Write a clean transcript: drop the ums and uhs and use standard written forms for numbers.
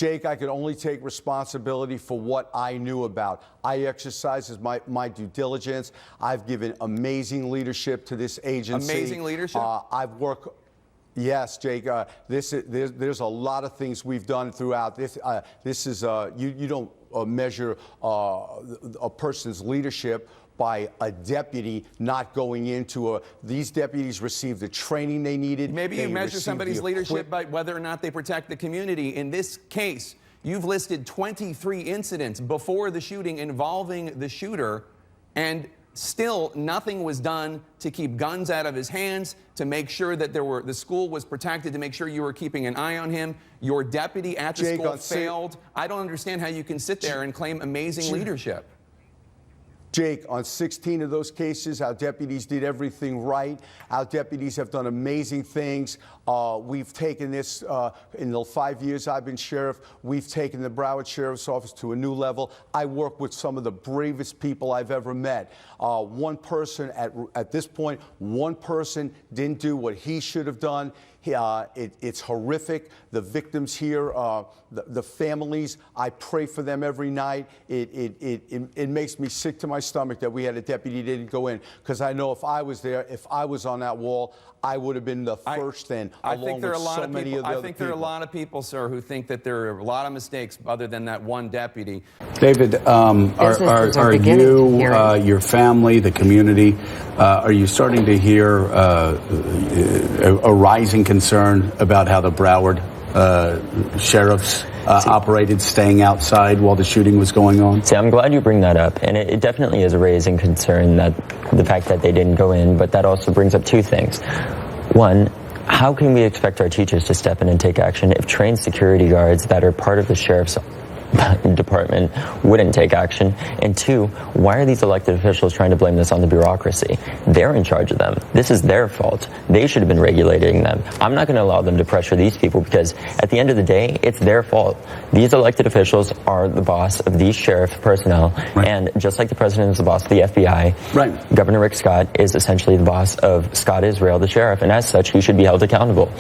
Jake, I could only take responsibility for what I knew about. I exercised my due diligence. I've given amazing leadership to this agency. Amazing leadership? I've worked. Yes, Jake. There's a lot of things we've done throughout this. You don't measure a person's leadership by a deputy not going into these deputies received the training they needed. Maybe you measure somebody's leadership by whether or not they protect the community. In this case, you've listed 23 incidents before the shooting involving the shooter, and still nothing was done to keep guns out of his hands, to make sure that the school was protected, to make sure you were keeping an eye on him. Your deputy at the school failed. I don't understand how you can sit there and claim amazing leadership. Jake, on 16 of those cases, our deputies did everything right. Our deputies have done amazing things. We've taken this, in the 5 years I've been sheriff, we've taken the Broward Sheriff's Office to a new level. I work with some of the bravest people I've ever met. One person, at this point, one person didn't do what he should have done. It's horrific. The victims here, the families, I pray for them every night. It makes me sick to my stomach that we had a deputy that didn't go in, because I know if I was there, if I was on that wall, I would have been the first then, along with so many of the other people. I think there are a lot of people, sir, who think that there are a lot of mistakes other than that one deputy. David, are you, your family, the community, are you starting to hear a rising concern about how the Broward sheriffs operated, staying outside while the shooting was going on? See, I'm glad you bring that up, and it definitely is a raising concern, that the fact that they didn't go in, but that also brings up two things. One, how can we expect our teachers to step in and take action if trained security guards that are part of the sheriff's department wouldn't take action? And two, why are these elected officials trying to blame this on the bureaucracy? They're in charge of them. This is their fault. They should have been regulating them. I'm not going to allow them to pressure these people, because at the end of the day, it's their fault. These elected officials are the boss of these sheriff personnel, and just like the president is the boss of the FBI, Governor Rick Scott is essentially the boss of Scott Israel, the sheriff, and as such, he should be held accountable.